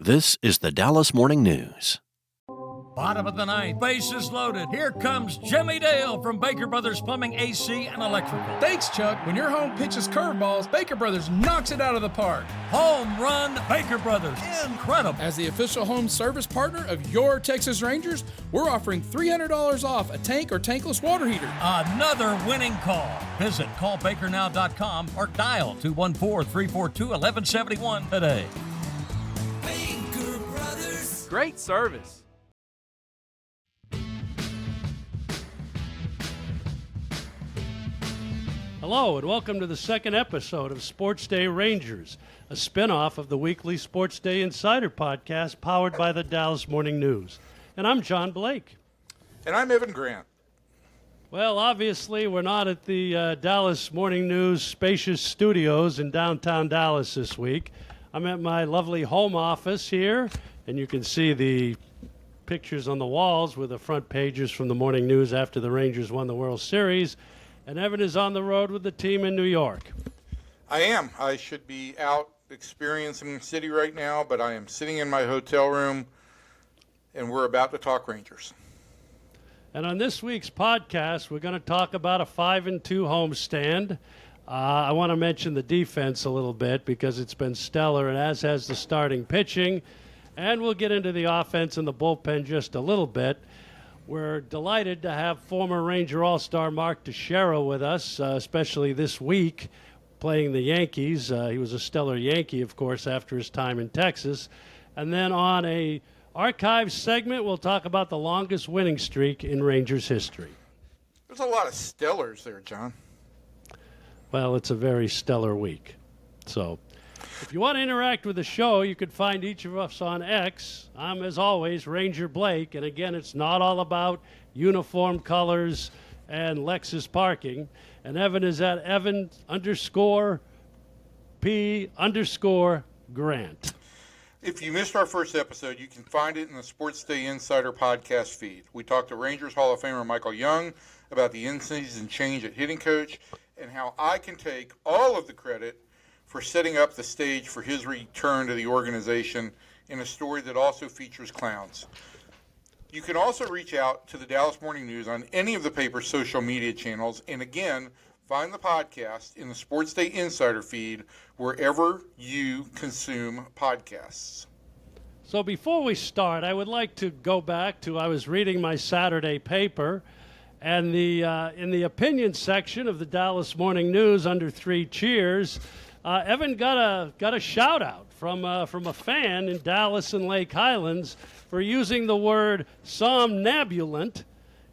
This is the Dallas Morning News. Bottom of the ninth, bases loaded. Here comes Jimmy Dale from Baker Brothers Plumbing, AC, and Electrical. Thanks, Chuck. When your home pitches curveballs, Baker Brothers knocks it out of the park. Home run, Baker Brothers. Incredible. As the official home service partner of your Texas Rangers, we're offering $300 off a tank or tankless water heater. Another winning call. Visit callbakernow.com or dial 214-342-1171 today. Baker Brothers. Great service. Hello and welcome to the second episode of SportsDay Rangers, a spinoff of the weekly SportsDay Insider podcast powered by the Dallas Morning News. And I'm John Blake. And I'm Evan Grant. Well, obviously we're not at the Dallas Morning News spacious studios in downtown Dallas this week. I'm at my lovely home office here, and you can see the pictures on the walls with the front pages from the Morning News after the Rangers won the World Series. And Evan is on the road with the team in New York. I am. I should be out experiencing the city right now, but I am sitting in my hotel room, and we're about to talk Rangers. And on this week's podcast, we're going to talk about a 5-2 homestand. I want to mention the defense a little bit because it's been stellar, and as has the starting pitching. And we'll get into the offense and the bullpen just a little bit. We're delighted to have former Ranger All-Star Mark Teixeira with us, especially this week, playing the Yankees. He was a stellar Yankee, of course, after his time in Texas. And then on a archive segment, we'll talk about the longest winning streak in Rangers history. There's a lot of stellars there, John. Well, it's a very stellar week. So if you want to interact with the show, you can find each of us on X. I'm, as always, Ranger Blake. And again, it's not all about uniform colors and Lexus parking. And Evan is at Evan_P_Grant. If you missed our first episode, you can find it in the SportsDay Insider podcast feed. We talked to Rangers Hall of Famer Michael Young about the in-season change at hitting coach and how I can take all of the credit for setting up the stage for his return to the organization in a story that also features clowns. You can also reach out to the Dallas Morning News on any of the paper's social media channels, and again, find the podcast in the SportsDay Insider feed wherever you consume podcasts. So before we start, I would like to go back to, I was reading my Saturday paper, and in the opinion section of the Dallas Morning News under Three Cheers, Evan got a shout out from a fan in Dallas and Lake Highlands for using the word somnambulant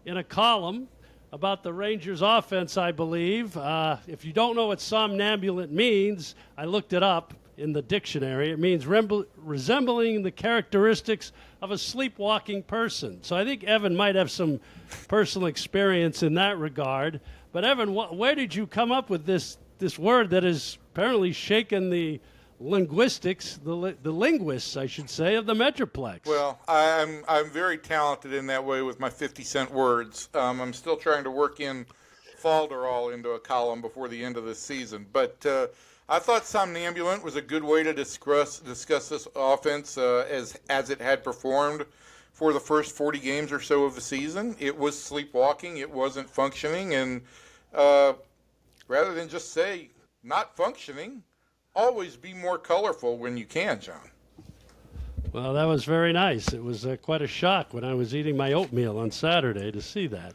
in a column about the Rangers offense, I believe. If you don't know what somnambulant means, I looked it up in the dictionary. It means resembling the characteristics of a sleepwalking person. So I think Evan might have some personal experience in that regard. But Evan, where did you come up with this word that has apparently shaken the linguistics, the linguists, I should say, of the Metroplex? Well, I'm very talented in that way with my 50-cent words. I'm still trying to work in falderall into a column before the end of the season. But I thought somnambulant was a good way to discuss this offense as it had performed for the first 40 games or so of the season. It was sleepwalking. It wasn't functioning. And rather than just say not functioning, always be more colorful when you can, John. Well, that was very nice. It was quite a shock when I was eating my oatmeal on Saturday to see that.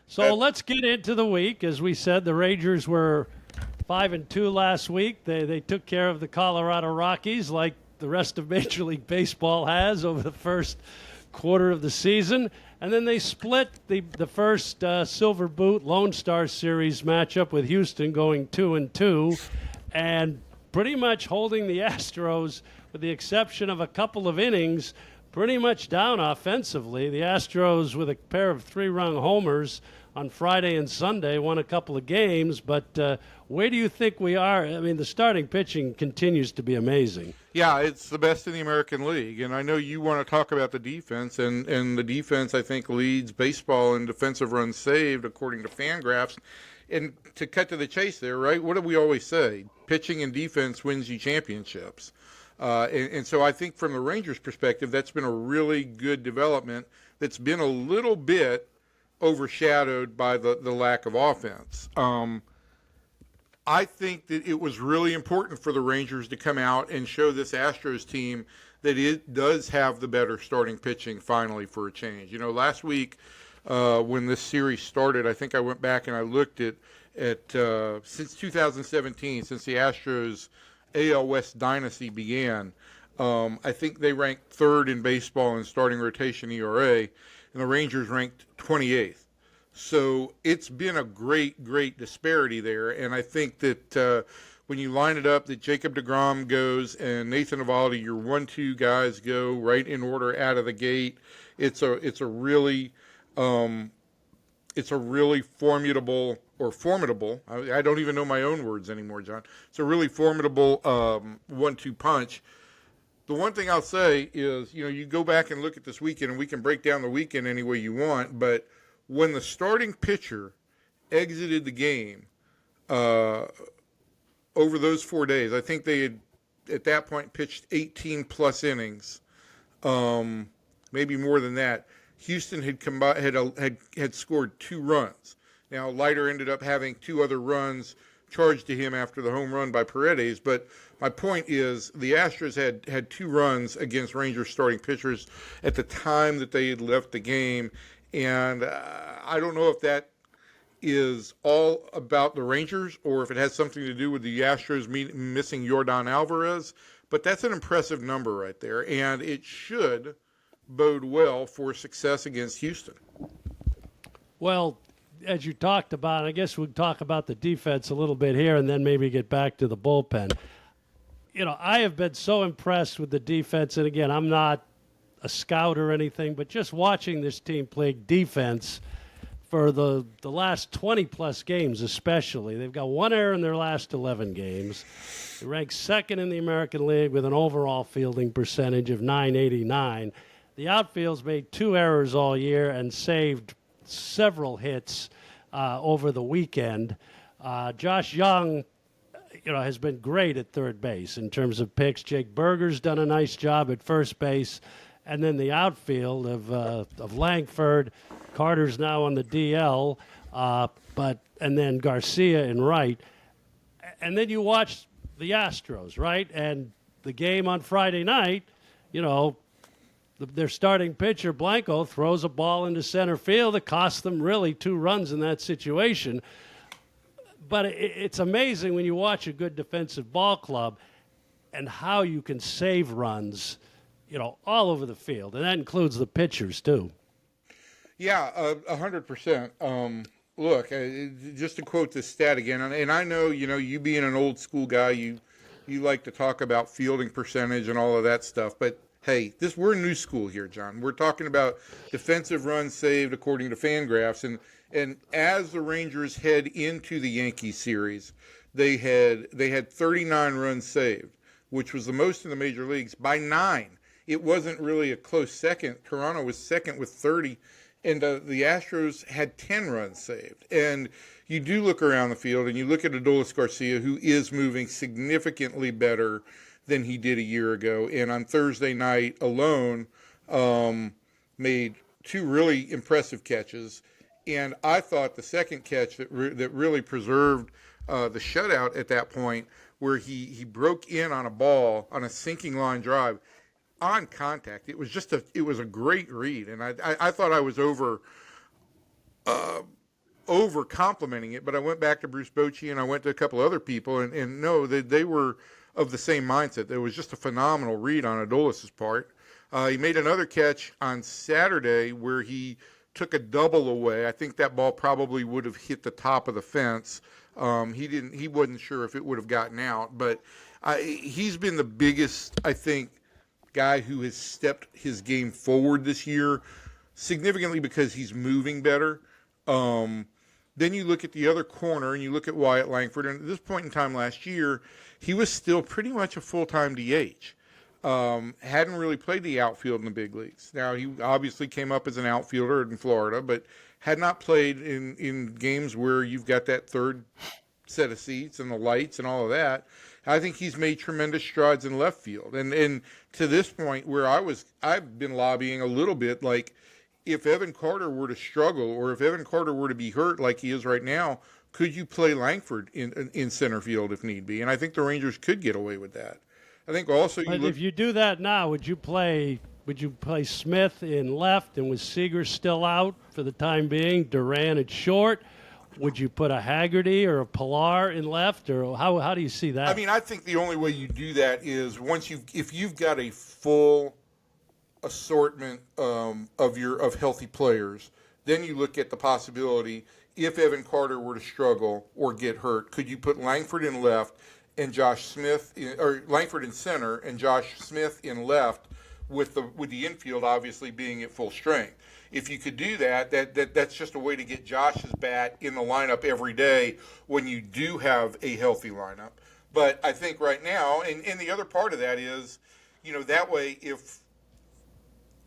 So let's get into the week. As we said, the Rangers were 5-2 last week. They took care of the Colorado Rockies like the rest of Major League Baseball has over the first quarter of the season. And then they split the first Silver Boot Lone Star Series matchup with Houston, going 2-2, and pretty much holding the Astros, with the exception of a couple of innings, pretty much down offensively. The Astros, with a pair of three-run homers on Friday and Sunday, won a couple of games. But where do you think we are? I mean, the starting pitching continues to be amazing. Yeah, it's the best in the American League. And I know you want to talk about the defense, and the defense, I think, leads baseball in defensive runs saved, according to Fangraphs. And to cut to the chase there, right, what do we always say? Pitching and defense wins you championships. And so I think from the Rangers' perspective, that's been a really good development that's been a little bit overshadowed by the lack of offense. I think that it was really important for the Rangers to come out and show this Astros team that it does have the better starting pitching finally for a change. You know, last week when this series started, I think I went back and I looked at since 2017, since the Astros AL West dynasty began, I think they ranked third in baseball in starting rotation ERA, and the Rangers ranked 28th. So it's been a great disparity there, and I think that when you line it up that Jacob deGrom goes and Nathan Eovaldi, your 1-2 guys go right in order out of the gate, it's a really formidable. I don't even know my own words anymore, John. It's a really formidable 1-2 punch. The one thing I'll say is, you know, you go back and look at this weekend, and we can break down the weekend any way you want, but when the starting pitcher exited the game over those 4 days, I think they had at that point pitched 18 plus innings, maybe more than that. Houston had scored 2 runs. Now Leiter ended up having 2 other runs charged to him after the home run by Paredes, but my point is the Astros had 2 runs against Rangers starting pitchers at the time that they had left the game. And I don't know if that is all about the Rangers or if it has something to do with the Astros missing Yordan Alvarez, but that's an impressive number right there, and it should bode well for success against Houston. Well, as you talked about, I guess we'll talk about the defense a little bit here and then maybe get back to the bullpen. You know, I have been so impressed with the defense, and again, I'm not a scout or anything, but just watching this team play defense for the last 20-plus games especially. They've got 1 error in their last 11 games. They rank second in the American League with an overall fielding percentage of .989. The outfield's made 2 errors all year and saved several hits over the weekend. Josh Young, has been great at third base in terms of picks. Jake Berger's done a nice job at first base. And then the outfield of Langford, Carter's now on the DL, and then Garcia in right. And then you watch the Astros, right? And the game on Friday night, their starting pitcher, Blanco, throws a ball into center field. It cost them really 2 runs in that situation. But it's amazing when you watch a good defensive ball club and how you can save runs all over the field, and that includes the pitchers too. Yeah, 100%. Look, just to quote this stat again, and I know, you being an old school guy, you like to talk about fielding percentage and all of that stuff, but hey, we're new school here, John. We're talking about defensive runs saved according to Fangraphs, and as the Rangers head into the Yankees series, they had 39 runs saved, which was the most in the major leagues by 9. It wasn't really a close second. Toronto was second with 30, and the Astros had 10 runs saved. And you do look around the field, and you look at Adolis Garcia, who is moving significantly better than he did a year ago. And on Thursday night alone, made 2 really impressive catches. And I thought the second catch that really preserved the shutout at that point, where he broke in on a ball on a sinking line drive, on contact. It was a great read, and I thought I was over complimenting it, but I went back to Bruce Bochy and I went to a couple other people, and no, they were of the same mindset. It was just a phenomenal read on Adolis's part. He made another catch on Saturday where he took a double away. I think that ball probably would have hit the top of the fence. He wasn't sure if it would have gotten out, but he's been the biggest, I think, guy who has stepped his game forward this year significantly because he's moving better. Then you look at the other corner and you look at Wyatt Langford, and at this point in time last year, he was still pretty much a full-time DH. Hadn't really played the outfield in the big leagues. Now, he obviously came up as an outfielder in Florida, but had not played in games where you've got that third set of seats and the lights and all of that. I think he's made tremendous strides in left field. And to this point where I've been lobbying a little bit, like if Evan Carter were to struggle or if Evan Carter were to be hurt like he is right now, could you play Langford in center field if need be? And I think the Rangers could get away with that. I think also if you do that now, would you play Smith in left, and with Seager still out for the time being, Duran at short? Would you put a Haggerty or a Pilar in left, or how do you see that? I mean, I think the only way you do that is if you've got a full assortment of healthy players, then you look at the possibility. If Evan Carter were to struggle or get hurt, could you put Langford in left and Josh Smith or Langford in center and Josh Smith in left, with the infield obviously being at full strength? If you could do that's just a way to get Josh's bat in the lineup every day when you do have a healthy lineup. But I think right now, and the other part of that is, that way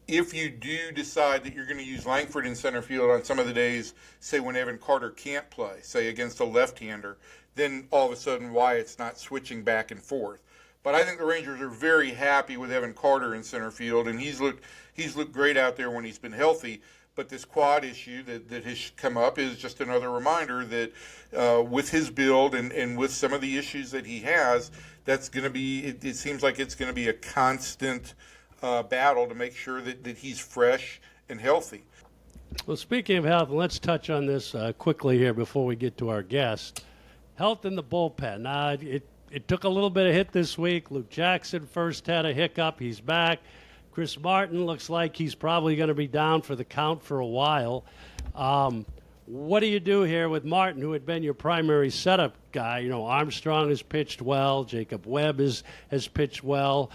if you do decide that you're going to use Langford in center field on some of the days, say when Evan Carter can't play, say against a left-hander, then all of a sudden Wyatt's not switching back and forth. But I think the Rangers are very happy with Evan Carter in center field, and he's looked great out there when he's been healthy. But this quad issue that has come up is just another reminder that with his build and with some of the issues that he has, that's going to be, it seems like it's going to be a constant battle to make sure that he's fresh and healthy. Well, speaking of health, let's touch on this quickly here before we get to our guest. Health in the bullpen. It took a little bit of hit this week. Luke Jackson first had a hiccup. He's back. Chris Martin looks like he's probably going to be down for the count for a while. What do you do here with Martin, who had been your primary setup guy? Armstrong has pitched well. Jacob Webb has pitched well.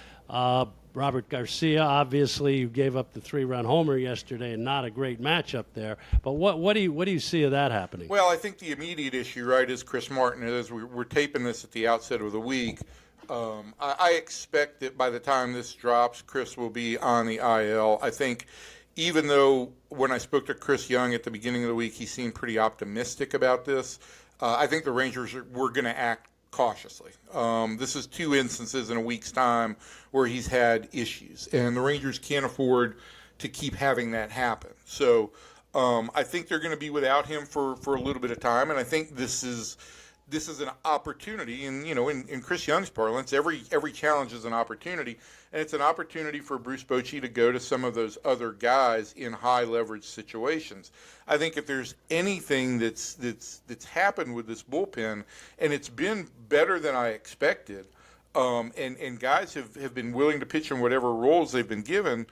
Robert Garcia, obviously, you gave up the 3-run homer yesterday, and not a great matchup there. But what do you see of that happening? Well, I think the immediate issue, right, is Chris Martin. As we're taping this at the outset of the week, I expect that by the time this drops, Chris will be on the IL. I think even though when I spoke to Chris Young at the beginning of the week, he seemed pretty optimistic about this, I think the Rangers were going to act cautiously. This is 2 instances in a week's time where he's had issues, and the Rangers can't afford to keep having that happen. So I think they're going to be without him for a little bit of time, and I think this is an opportunity. And in Chris Young's parlance, every challenge is an opportunity, and it's an opportunity for Bruce Bochy to go to some of those other guys in high leverage situations. I think if there's anything that's happened with this bullpen, and it's been better than I expected, and guys have been willing to pitch in whatever roles they've been given,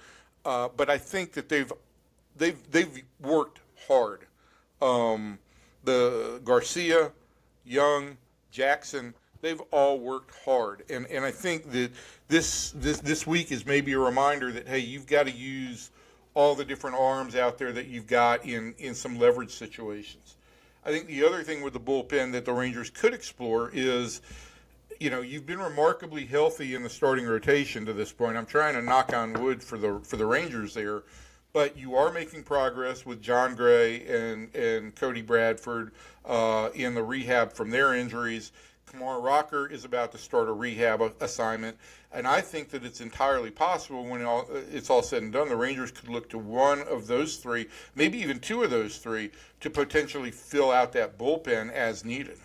but I think that they've worked hard. The Garcia, Young, Jackson, they've all worked hard, and I think that this week is maybe a reminder that, hey, you've got to use all the different arms out there that you've got in some leverage situations. I think the other thing with the bullpen that the Rangers could explore is, you've been remarkably healthy in the starting rotation to this point. I'm trying to knock on wood for the Rangers there, but you are making progress with John Gray and Cody Bradford in the rehab from their injuries. Kumar Rocker is about to start a rehab assignment, and I think that it's entirely possible when it's all said and done, the Rangers could look to one of those 3, maybe even 2 of those 3, to potentially fill out that bullpen as needed.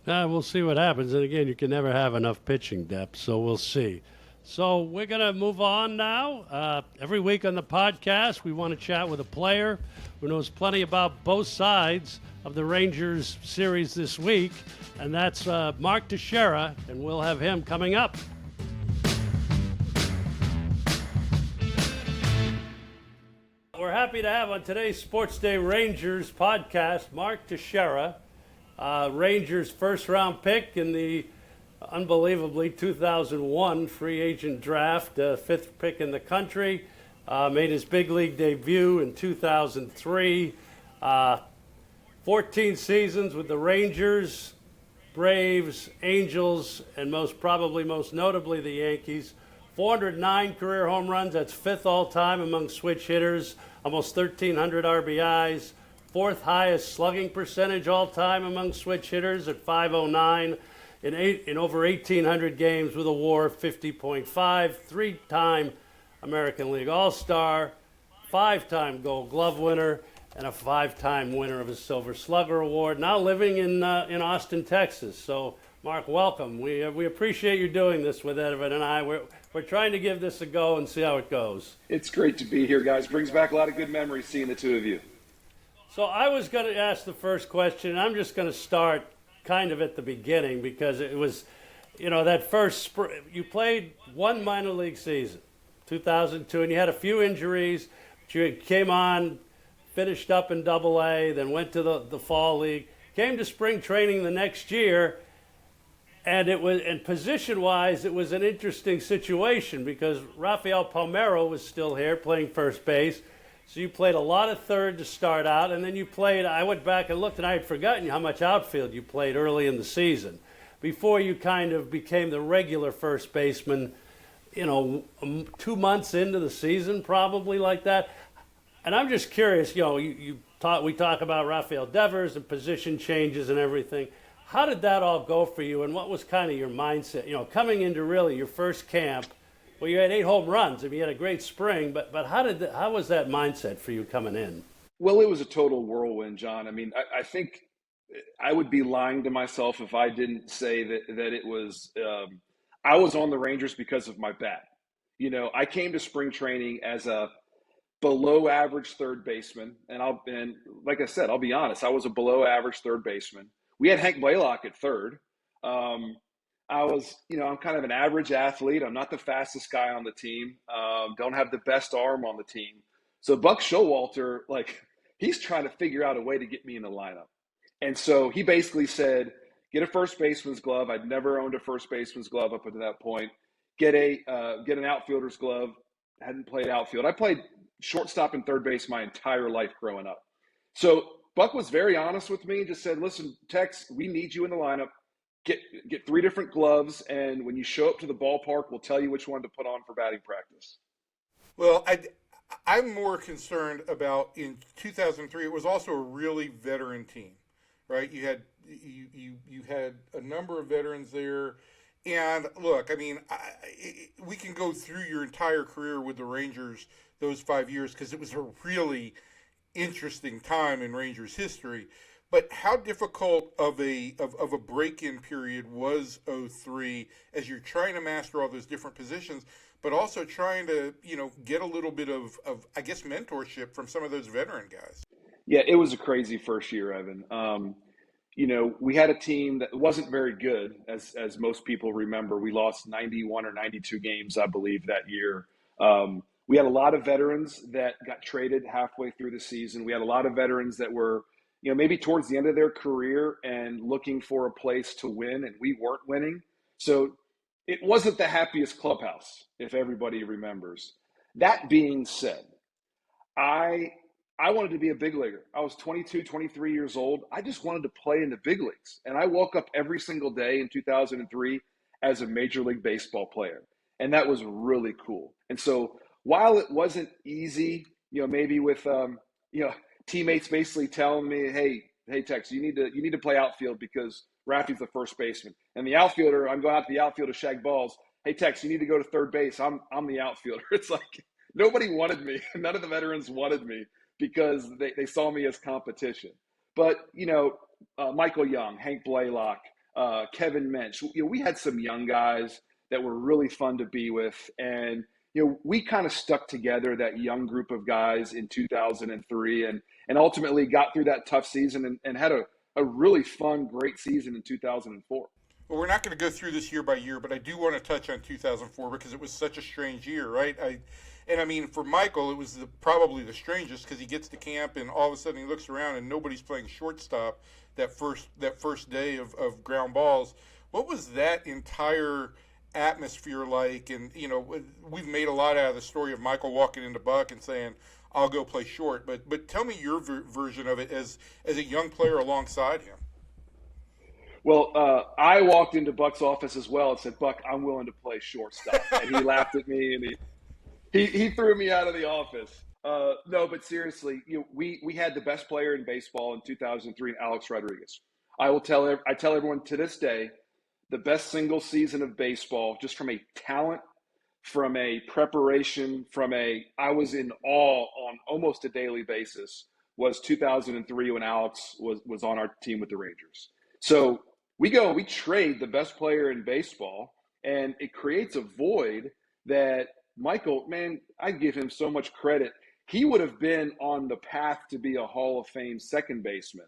We'll see what happens. And again, you can never have enough pitching depth, so we'll see. So we're going to move on now. Every week on the podcast, we want to chat with a player who knows plenty about both sides of the Rangers series this week, and that's Mark Teixeira, and we'll have him coming up. We're happy to have on today's SportsDay Rangers podcast Mark Teixeira, Rangers first-round pick in the unbelievably 2001 free agent draft, 5th pick in the country, made his big league debut in 2003, 14 seasons with the Rangers, Braves, Angels, and most notably the Yankees. 409 career home runs, that's 5th all-time among switch hitters, almost 1,300 RBIs, 4th highest slugging percentage all-time among switch hitters at .509. in over 1,800 games with a WAR of 50.5, three-time American League All-Star, five-time Gold Glove winner, and a five-time winner of a Silver Slugger Award, now living in Austin, Texas. So, Mark, welcome. We appreciate you doing this with Evan and I. We're trying to give this a go and see how it goes. It's great to be here, guys. Brings back a lot of good memories seeing the two of you. So I was going to ask the first question, and I'm just going to start kind of at the beginning because it was, that first spring. You played one minor league season, 2002, and you had a few injuries. But you came on, finished up in Double-A, then went to the fall league, came to spring training the next year, and position-wise, it was an interesting situation because Rafael Palmeiro was still here playing first base. So you played a lot of third to start out, and then you played, I went back and looked, and I had forgotten how much outfield you played early in the season before you kind of became the regular first baseman, 2 months into the season, probably like that. And I'm just curious, we talk about Rafael Devers and position changes and everything. How did that all go for you, and what was kind of your mindset, coming into really your first camp? Well, you had 8 home runs. I mean, you had a great spring, but how was that mindset for you coming in? Well, it was a total whirlwind, John. I mean, I think I would be lying to myself if I didn't say that it was I was on the Rangers because of my bat. I came to spring training as a below average third baseman, and like I said, I'll be honest, I was a below average third baseman. We had Hank Blaylock at third. I'm kind of an average athlete. I'm not the fastest guy on the team. Don't have the best arm on the team. So Buck Showalter, he's trying to figure out a way to get me in the lineup. And so he basically said, get a first baseman's glove. I'd never owned a first baseman's glove up until that point. Get an outfielder's glove. Hadn't played outfield. I played shortstop and third base my entire life growing up. So Buck was very honest with me and just said, listen, Tex, we need you in the lineup. Get 3 different gloves, and when you show up to the ballpark, we'll tell you which one to put on for batting practice. Well, I'm more concerned about in 2003. It was also a really veteran team, right? You had a number of veterans there, and look, I mean, we can go through your entire career with the Rangers those 5 years because it was a really interesting time in Rangers history. But how difficult of a break-in period was 03 as you're trying to master all those different positions, but also trying to, get a little bit of I guess, mentorship from some of those veteran guys? Yeah, it was a crazy first year, Evan. We had a team that wasn't very good, as most people remember. We lost 91 or 92 games, I believe, that year. We had a lot of veterans that got traded halfway through the season. We had a lot of veterans that were maybe towards the end of their career and looking for a place to win, and we weren't winning. So it wasn't the happiest clubhouse, if everybody remembers. That being said, I wanted to be a big leaguer. I was 22, 23 years old. I just wanted to play in the big leagues. And I woke up every single day in 2003 as a Major League Baseball player. And that was really cool. And so while it wasn't easy, maybe with, teammates basically telling me, hey, Tex, you need to play outfield because Rafi's the first baseman. And the outfielder, I'm going out to the outfield to shag balls. Hey, Tex, you need to go to third base. I'm the outfielder. It's like nobody wanted me. None of the veterans wanted me because they saw me as competition. But, Michael Young, Hank Blaylock, Kevin Mensch, we had some young guys that were really fun to be with. And, we kind of stuck together, that young group of guys in 2003 and ultimately got through that tough season and had a really fun, great season in 2004. Well, we're not going to go through this year by year, but I do want to touch on 2004 because it was such a strange year, right? For Michael, it was probably the strangest because he gets to camp and all of a sudden he looks around and nobody's playing shortstop that first day of ground balls. What was that entire atmosphere like? And we've made a lot out of the story of Michael walking into Buck and saying, I'll go play short, but tell me your version of it as a young player alongside him. Well, I walked into Buck's office as well and said, Buck, I'm willing to play shortstop. And he laughed at me and he threw me out of the office. No, but seriously, we had the best player in baseball in 2003, Alex Rodriguez. I tell everyone to this day the best single season of baseball, just from a talent, from a preparation, I was in awe on almost a daily basis, was 2003 when Alex was on our team with the Rangers. So we trade the best player in baseball, and it creates a void that Michael, man, I give him so much credit. He would have been on the path to be a Hall of Fame second baseman,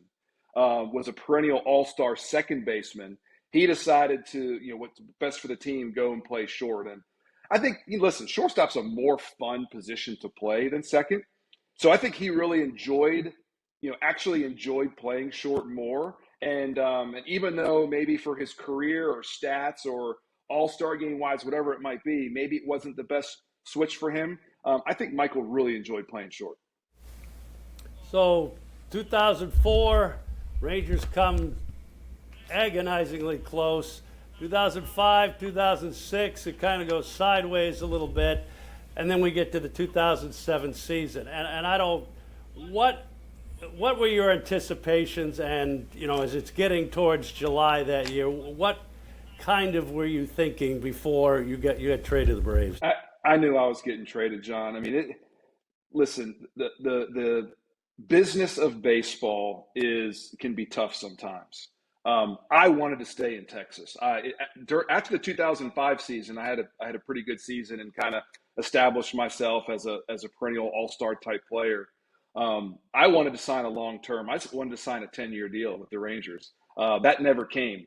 was a perennial all-star second baseman. He decided to, what's best for the team, go and play short. And I think, listen, shortstop's a more fun position to play than second. So I think he really enjoyed playing short more. And even though maybe for his career or stats or all-star game wise, whatever it might be, maybe it wasn't the best switch for him, I think Michael really enjoyed playing short. So 2004, Rangers come agonizingly close. 2005, 2006, it kind of goes sideways a little bit. And then we get to the 2007 season. And I don't, what were your anticipations? And, as it's getting towards July that year, what kind of were you thinking before you got traded to the Braves? I knew I was getting traded, John. I mean, listen, the business of baseball can be tough sometimes. I wanted to stay in Texas. After the 2005 season, I had a pretty good season and kind of established myself as a perennial all-star type player. I wanted to sign a long-term. I just wanted to sign a 10-year deal with the Rangers. That never came.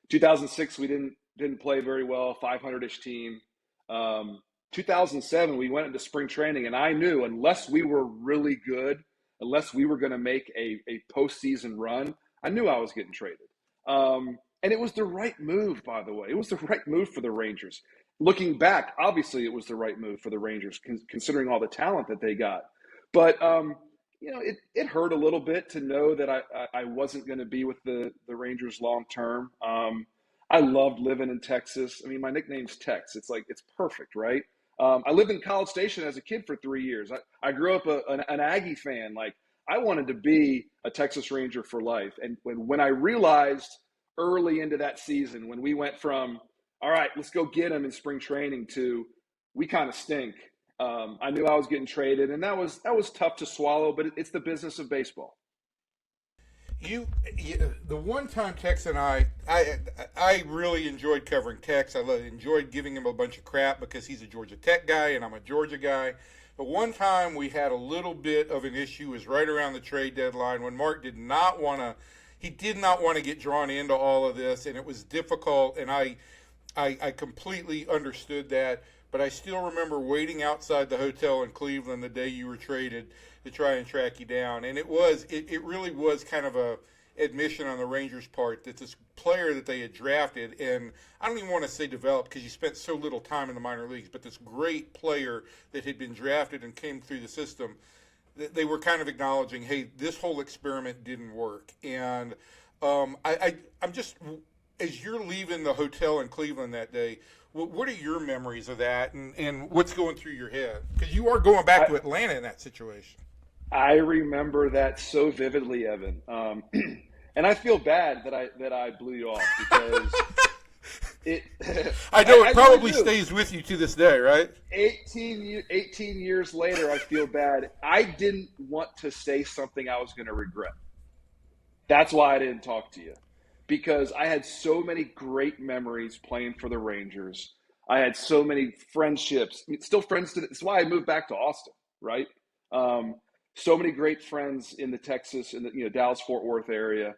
2006, we didn't play very well, 500-ish team. 2007, we went into spring training, and I knew unless we were really good, unless we were going to make a postseason run, I knew I was getting traded. And it was the right move, by the way. It was the right move for the Rangers. Looking back, obviously it was the right move for the Rangers, considering all the talent that they got. But, it hurt a little bit to know that I wasn't going to be with the Rangers long term. I loved living in Texas. I mean, my nickname's Tex. It's perfect, right? I lived in College Station as a kid for 3 years. I grew up an Aggie fan. I wanted to be a Texas Ranger for life. And when I realized early into that season, when we went from, all right, let's go get him in spring training, to we kind of stink, I knew I was getting traded. And that was tough to swallow, but it's the business of baseball. The one time Tex and I really enjoyed covering Tex. I enjoyed giving him a bunch of crap because he's a Georgia Tech guy and I'm a Georgia guy. But one time we had a little bit of an issue, was right around the trade deadline, when Mark did not want to get drawn into all of this, and it was difficult, and I completely understood that. But I still remember waiting outside the hotel in Cleveland the day you were traded to try and track you down. And it really was kind of a admission on the Rangers' part that this player that they had drafted, and I don't even want to say developed because you spent so little time in the minor leagues, but this great player that had been drafted and came through the system, they were kind of acknowledging, hey, this whole experiment didn't work. And I'm just, as you're leaving the hotel in Cleveland that day, what are your memories of that, and what's going through your head? Because you are going back to Atlanta in that situation. I remember that so vividly, Evan. And I feel bad that I blew you off because I know it probably stays with you to this day, right? 18 years later, I feel bad. I didn't want to say something I was going to regret. That's why I didn't talk to you. Because I had so many great memories playing for the Rangers. I had so many friendships, still friends today. That's why I moved back to Austin, right? So many great friends in the Texas, in the Dallas-Fort Worth area.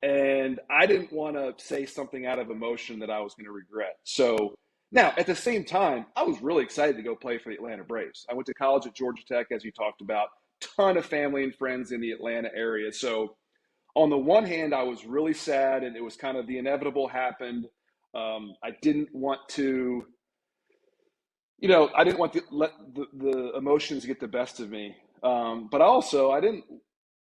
And I didn't want to say something out of emotion that I was going to regret. So now, at the same time, I was really excited to go play for the Atlanta Braves. I went to college at Georgia Tech, as you talked about, ton of family and friends in the Atlanta area. So on the one hand, I was really sad, and it was kind of the inevitable happened. I didn't want to, I didn't want to let the emotions get the best of me. But also, I didn't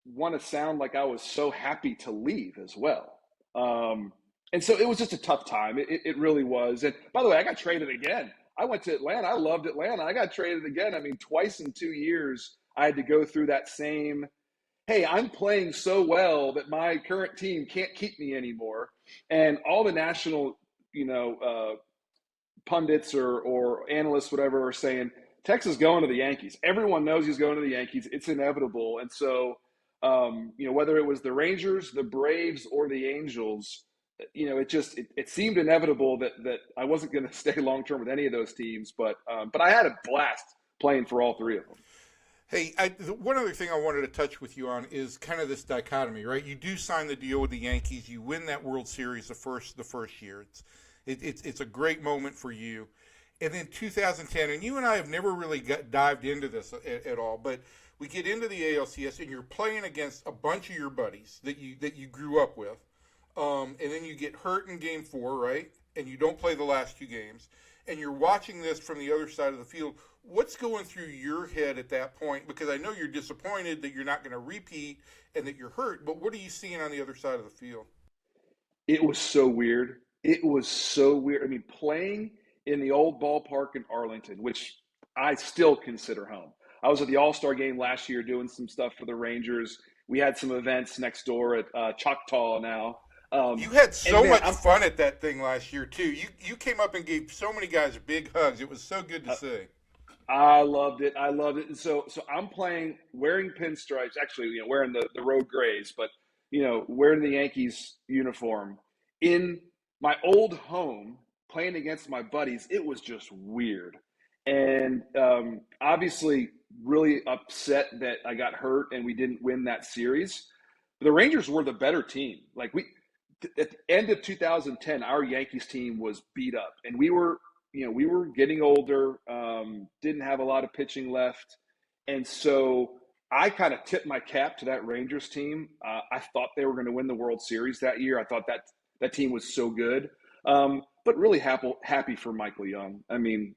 want to sound like I was so happy to leave as well. And so it was just a tough time. It really was. And by the way, I got traded again. I went to Atlanta. I loved Atlanta. I got traded again. I mean, twice in 2 years, I had to go through that same, hey, I'm playing so well that my current team can't keep me anymore. And all the national pundits or analysts, whatever, are saying Texas going to the Yankees. Everyone knows he's going to the Yankees. It's inevitable. And so, whether it was the Rangers, the Braves, or the Angels, it seemed inevitable that I wasn't going to stay long term with any of those teams. But I had a blast playing for all three of them. Hey, one other thing I wanted to touch with you on is kind of this dichotomy, right? You do sign the deal with the Yankees. You win that World Series the first year. It's a great moment for you. And then 2010, and you and I have never really dived into this at all, but we get into the ALCS, and you're playing against a bunch of your buddies that you grew up with, and then you get hurt in Game 4, right? And you don't play the last two games, and you're watching this from the other side of the field. What's going through your head at that point? Because I know you're disappointed that you're not going to repeat and that you're hurt, but what are you seeing on the other side of the field? It was so weird. It was so weird. I mean, playing in the old ballpark in Arlington, which I still consider home. I was at the All-Star game last year doing some stuff for the Rangers. We had some events next door at Choctaw now. You had so much fun at that thing last year, too. You came up and gave so many guys big hugs. It was so good to see. I loved it. And so I'm playing wearing pinstripes, actually, wearing the road grays, but, wearing the Yankees uniform in my old home, playing against my buddies. It was just weird. And obviously really upset that I got hurt and we didn't win that series. But the Rangers were the better team. Like at the end of 2010, our Yankees team was beat up, and we were getting older, didn't have a lot of pitching left. And so I kind of tipped my cap to that Rangers team. I thought they were going to win the World Series that year. I thought that team was so good. But really happy for Michael Young. I mean,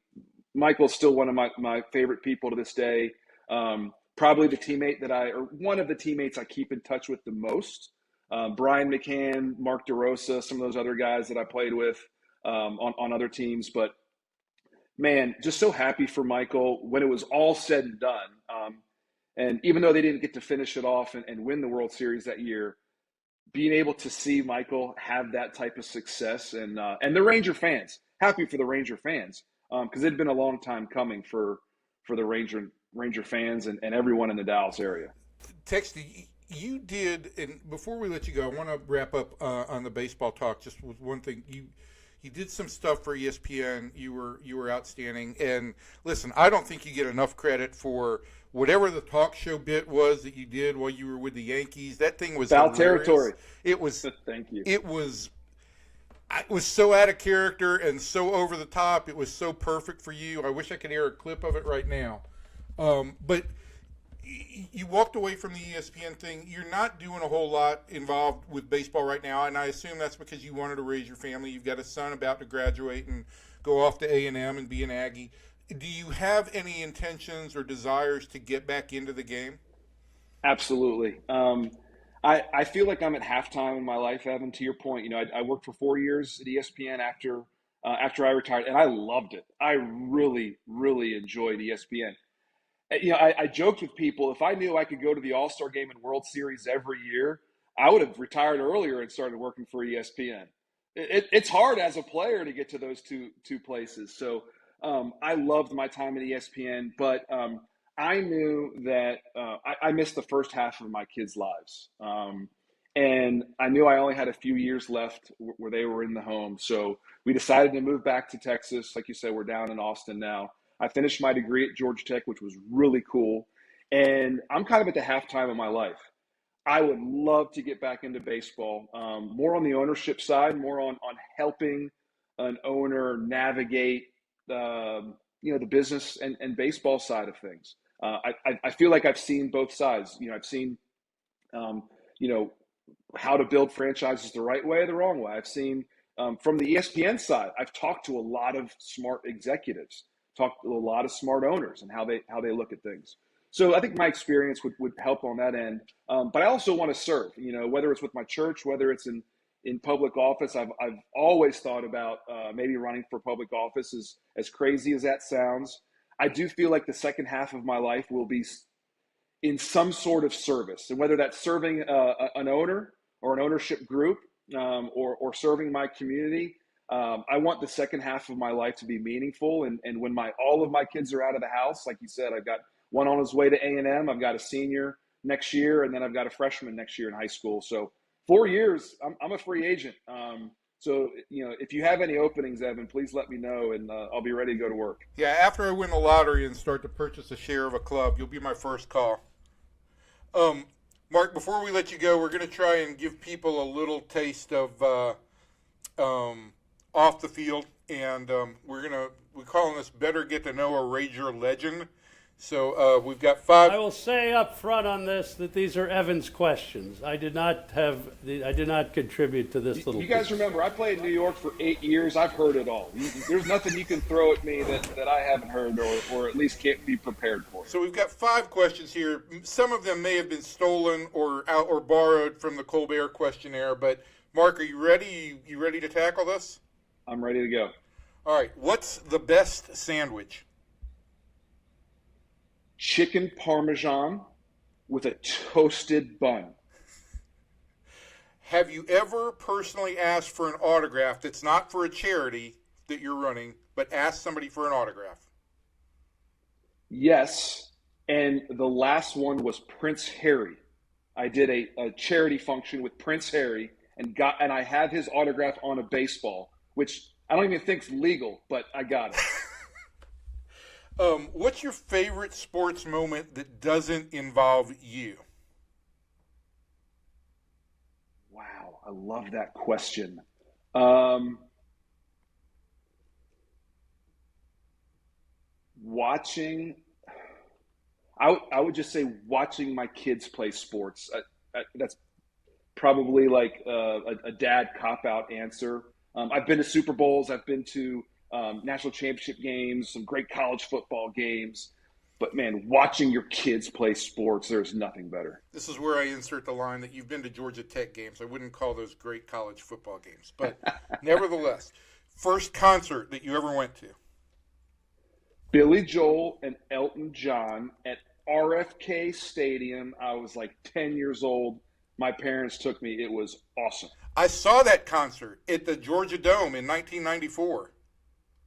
Michael's still one of my favorite people to this day. Probably the teammate one of the teammates I keep in touch with the most. Brian McCann, Mark DeRosa, some of those other guys that I played with on other teams. But man, just so happy for Michael when it was all said and done. And even though they didn't get to finish it off and win the World Series that year, being able to see Michael have that type of success and the Ranger fans, happy for the Ranger fans, because it had been a long time coming for the Ranger fans and everyone in the Dallas area. Texty, you did, and before we let you go, I want to wrap up on the baseball talk just with one thing. You did some stuff for ESPN. You were outstanding. And listen, I don't think you get enough credit for whatever the talk show bit was that you did while you were with the Yankees. That thing was foul hilarious. Territory. It was. Thank you. It was so out of character and so over the top. It was so perfect for you. I wish I could hear a clip of it right now. But you walked away from the ESPN thing. You're not doing a whole lot involved with baseball right now, and I assume that's because you wanted to raise your family. You've got a son about to graduate and go off to A&M and be an Aggie. Do you have any intentions or desires to get back into the game? Absolutely. I feel like I'm at halftime in my life, Evan, to your point. I worked for 4 years at ESPN after I retired, and I loved it. I really, really enjoyed ESPN. I joked with people, if I knew I could go to the All-Star game and World Series every year, I would have retired earlier and started working for ESPN. It's hard as a player to get to those two places. So I loved my time at ESPN, but I knew that I missed the first half of my kids' lives. And I knew I only had a few years left where they were in the home. So we decided to move back to Texas. Like you said, we're down in Austin now. I finished my degree at Georgia Tech, which was really cool. And I'm kind of at the halftime of my life. I would love to get back into baseball, more on the ownership side, more on helping an owner navigate the business and baseball side of things. I feel like I've seen both sides. I've seen, how to build franchises the right way or the wrong way. I've seen from the ESPN side, I've talked to a lot of smart executives, talked to a lot of smart owners and how they look at things. So I think my experience would help on that end. But I also want to serve, whether it's with my church, whether it's in public office. I've always thought about maybe running for public office, as crazy as that sounds. I do feel like the second half of my life will be in some sort of service, and whether that's serving an owner or an ownership group or serving my community. I want the second half of my life to be meaningful. And when all of my kids are out of the house, like you said, I've got one on his way to A&M. I've got a senior next year, and then I've got a freshman next year in high school. So 4 years, I'm a free agent. So, if you have any openings, Evan, please let me know, and I'll be ready to go to work. Yeah, after I win the lottery and start to purchase a share of a club, you'll be my first call. Mark, before we let you go, we're going to try and give people a little taste of off the field, and we're calling this Better Get to Know a Ranger Legend. So we've got 5. I will say up front on this that these are Evan's questions. I did not contribute to this little. You guys remember, I played in New York for 8 years. I've heard it all. There's nothing you can throw at me that I haven't heard or at least can't be prepared for. So we've got 5 questions here. Some of them may have been stolen or borrowed from the Colbert questionnaire. But Mark, are you ready? You ready to tackle this? I'm ready to go. All right. What's the best sandwich? Chicken Parmesan with a toasted bun. Have you ever personally asked for an autograph that's not for a charity that you're running, but asked somebody for an autograph? Yes, and the last one was Prince Harry. I did a charity function with Prince Harry and I have his autograph on a baseball, which I don't even think is legal, but I got it. What's your favorite sports moment that doesn't involve you? Wow, I love that question. Watching, I would just say watching my kids play sports. That's probably like a dad cop-out answer. I've been to Super Bowls. I've been to national championship games, some great college football games. But, man, watching your kids play sports, there's nothing better. This is where I insert the line that you've been to Georgia Tech games. I wouldn't call those great college football games. But nevertheless, first concert that you ever went to? Billy Joel and Elton John at RFK Stadium. I was like 10 years old. My parents took me. It was awesome. I saw that concert at the Georgia Dome in 1994.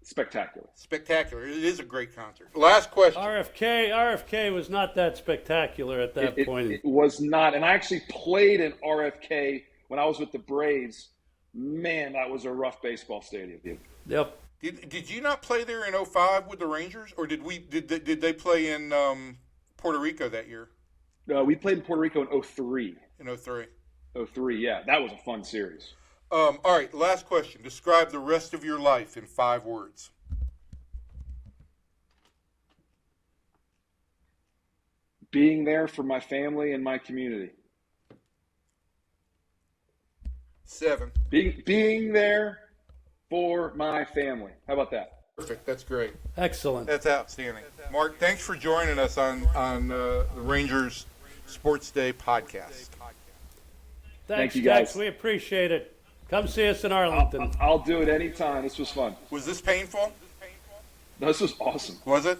Spectacular. Spectacular. It is a great concert. Last question. RFK was not that spectacular at that point. It was not. And I actually played in RFK when I was with the Braves. Man, that was a rough baseball stadium. Yep. Did you not play there in 05 with the Rangers, or did they play in Puerto Rico that year? No, we played in Puerto Rico in 03. In 03. 03, yeah. That was a fun series. All right, last question. Describe the rest of your life in 5 words. Being there for my family and my community. 7. Being there for my family. How about that? Perfect. That's great. Excellent. That's outstanding. Mark, thanks for joining us on the Rangers SportsDay podcast. Thanks, you guys. Dex. We appreciate it. Come see us in Arlington. I'll do it anytime. This was fun. Was this painful? This was awesome. Was it?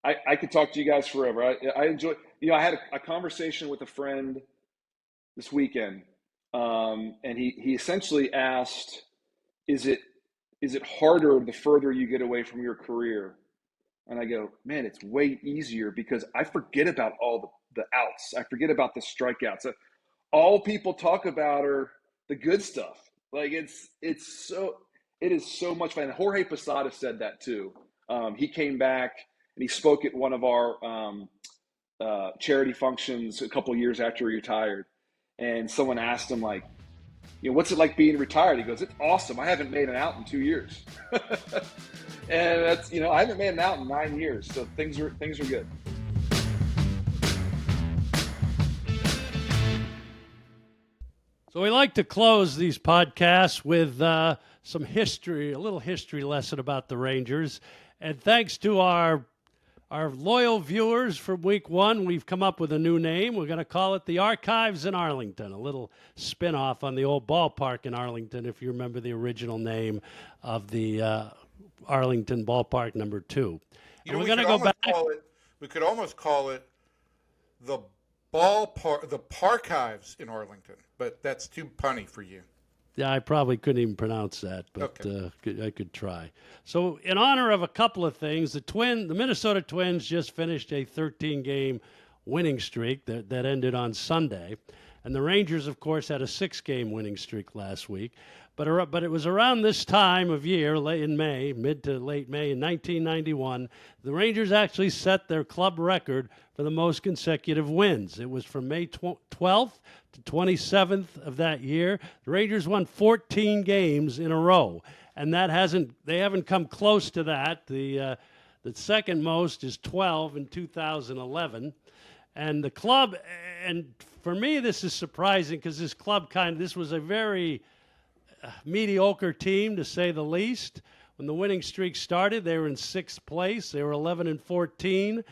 I could talk to you guys forever. I enjoy. I had a conversation with a friend this weekend, and he essentially asked, "Is it harder the further you get away from your career?" And I go, "Man, it's way easier because I forget about all the outs. I forget about the strikeouts. All people talk about are the good stuff. Like it is so much fun." And Jorge Posada said that too. He came back and he spoke at one of our charity functions a couple years after he retired. And someone asked him, like, what's it like being retired? He goes, "It's awesome. I haven't made an out in 2 years." And that's, I haven't made an out in 9 years. So things are good. So we like to close these podcasts with some history, a little history lesson about the Rangers. And thanks to our loyal viewers from week 1, we've come up with a new name. We're going to call it the Archives in Arlington, a little spin-off on the old ballpark in Arlington, if you remember the original name of the Arlington Ballpark number 2. We're going to go back. We could almost call it the Parkives in Arlington, but that's too punny for you. Yeah, I probably couldn't even pronounce that, but I could try. So, in honor of a couple of things, the Minnesota Twins just finished a 13-game winning streak that ended on Sunday, and the Rangers, of course, had a 6-game winning streak last week. But it was around this time of year, late in May, mid to late May in 1991, the Rangers actually set their club record for the most consecutive wins. It was from May 12th to 27th of that year. The Rangers won 14 games in a row, and they haven't come close to that. The second most is 12 in 2011. And the club, and for me this is surprising because this was a very mediocre team, to say the least. When the winning streak started, they were in 6th place. They were 11-14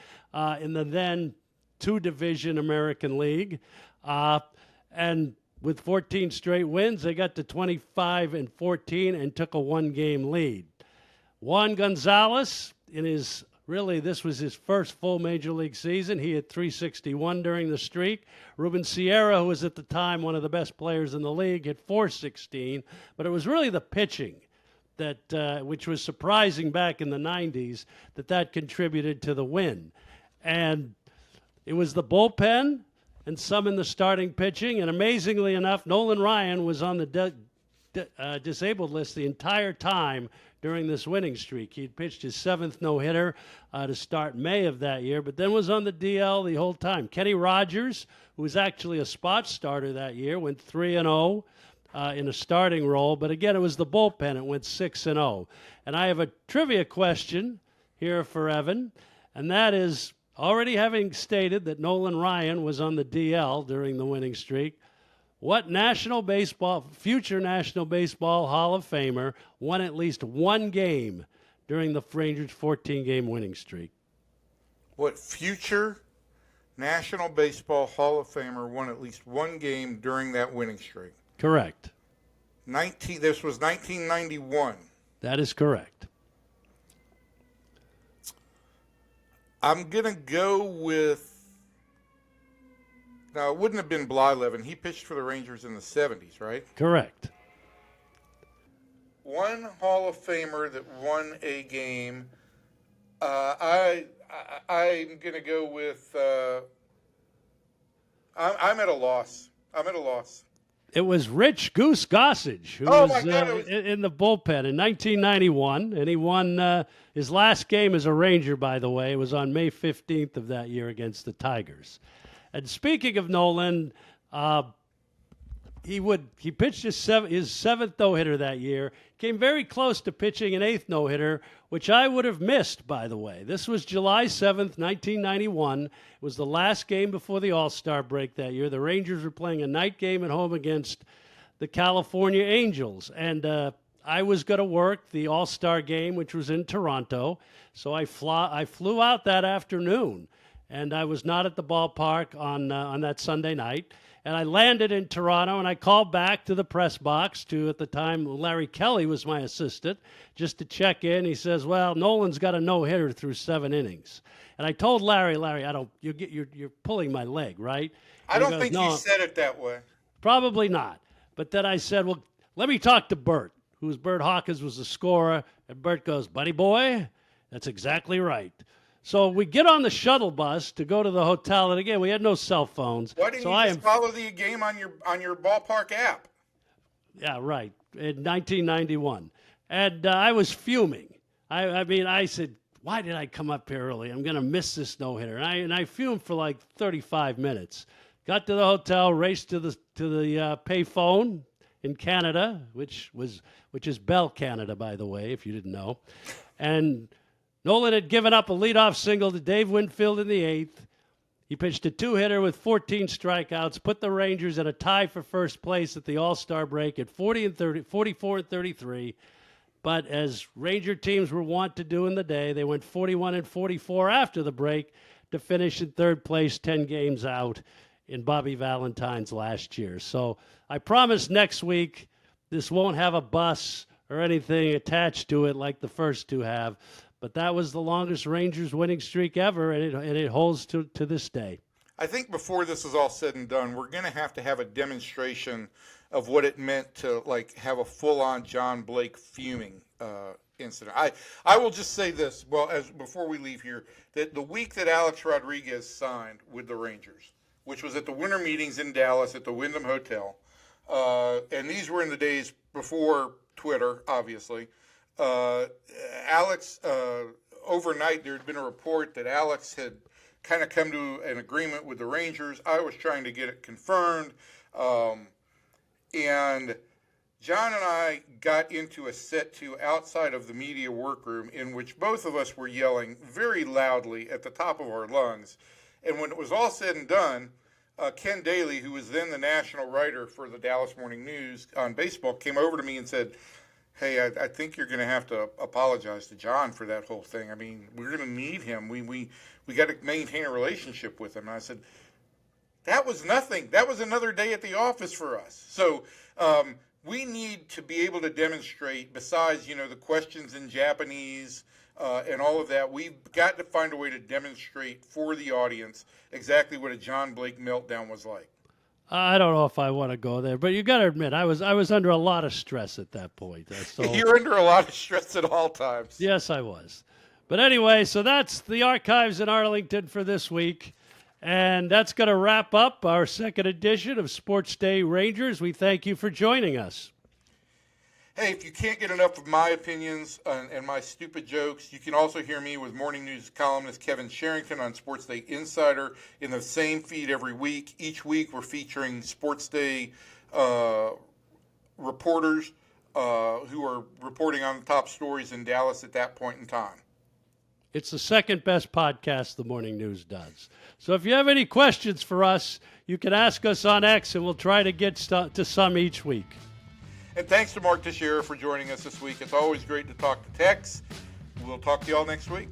in the then 2-division American League. And with 14 straight wins, they got to 25-14 and took a 1-game lead. Juan Gonzalez, this was his first full major league season. He had 361 during the streak. Ruben Sierra, who was at the time one of the best players in the league, had 416. But it was really the pitching which was surprising back in the 90s, that contributed to the win. And it was the bullpen and some in the starting pitching. And amazingly enough, Nolan Ryan was on the disabled list the entire time during this winning streak. He'd pitched his 7th no-hitter to start May of that year, but then was on the DL the whole time. Kenny Rogers, who was actually a spot starter that year, went 3-0 in a starting role, but again, it was the bullpen. It went 6-0. And I have a trivia question here for Evan, and that is, already having stated that Nolan Ryan was on the DL during the winning streak, what future National Baseball Hall of Famer won at least 1 game during the Rangers' 14-game winning streak? What future National Baseball Hall of Famer won at least 1 game during that winning streak? Correct. This was 1991. That is correct. I'm going to go with... Now, it wouldn't have been Blyleven. He pitched for the Rangers in the 70s, right? Correct. One Hall of Famer that won a game. I'm going to go with... I'm at a loss. It was Rich Goose Gossage, who was in the bullpen in 1991, and he won his last game as a Ranger, by the way. It was on May 15th of that year against the Tigers. And speaking of Nolan, he pitched his 7th no-hitter that year, came very close to pitching an 8th no-hitter, which I would have missed, by the way. This was July 7th, 1991. It was the last game before the All-Star break that year. The Rangers were playing a night game at home against the California Angels, and I was going to work the All-Star game, which was in Toronto, so I flew out that afternoon. And I was not at the ballpark on that Sunday night. And I landed in Toronto, and I called back to the press box at the time, Larry Kelly was my assistant, just to check in. He says, well, Nolan's got a no-hitter through 7 innings. And I told Larry, you're pulling my leg, right? I don't think you said it that way. Probably not. But then I said, well, let me talk to Bert, Bert Hawkins was the scorer. And Bert goes, buddy boy, that's exactly right. So we get on the shuttle bus to go to the hotel, and again, we had no cell phones. Why didn't you just follow the game on your ballpark app? Yeah, right. In 1991, and I was fuming. I said, "Why did I come up here early? I'm going to miss this no-hitter." And I fumed for like 35 minutes. Got to the hotel, raced to the pay phone in Canada, which is Bell Canada, by the way, if you didn't know, and Nolan had given up a leadoff single to Dave Winfield in the 8th. He pitched a 2-hitter with 14 strikeouts, put the Rangers at a tie for first place at the All-Star break at 44-33. But as Ranger teams were wont to do in the day, they went 41-44 after the break to finish in 3rd place, 10 games out in Bobby Valentine's last year. So I promise next week this won't have a bus or anything attached to it like the first 2 have. But that was the longest Rangers winning streak ever, and it holds to this day. I think before this is all said and done, we're going to have a demonstration of what it meant to like have a full-on John Blake fuming incident. I will just say this, before we leave here, that the week that Alex Rodriguez signed with the Rangers, which was at the winter meetings in Dallas at the Wyndham Hotel, and these were in the days before Twitter, obviously. Alex, overnight there had been a report that Alex had kind of come to an agreement with the Rangers. I was trying to get it confirmed. And John and I got into a set to outside of the media workroom in which both of us were yelling very loudly at the top of our lungs. And when it was all said and done, Ken Daly, who was then the national writer for the Dallas Morning News on baseball, came over to me and said, "Hey, I think you're going to have to apologize to John for that whole thing. I mean, we're going to need him. We got to maintain a relationship with him." And I said, "That was nothing. That was another day at the office for us." So we need to be able to demonstrate, besides, the questions in Japanese and all of that, we've got to find a way to demonstrate for the audience exactly what a John Blake meltdown was like. I don't know if I want to go there, but you got to admit, I was under a lot of stress at that point. So, you're under a lot of stress at all times. Yes, I was. But anyway, so that's the Archives in Arlington for this week. And that's going to wrap up our second edition of Sports Day Rangers. We thank you for joining us. Hey, if you can't get enough of my opinions and my stupid jokes, you can also hear me with Morning News columnist Kevin Sherrington on Sports Day Insider in the same feed every week. Each week we're featuring Sports Day reporters who are reporting on the top stories in Dallas at that point in time. It's the second best podcast the Morning News does. So if you have any questions for us, you can ask us on X, and we'll try to get to some each week. And thanks to Mark Teixeira for joining us this week. It's always great to talk to Tex. We'll talk to you all next week.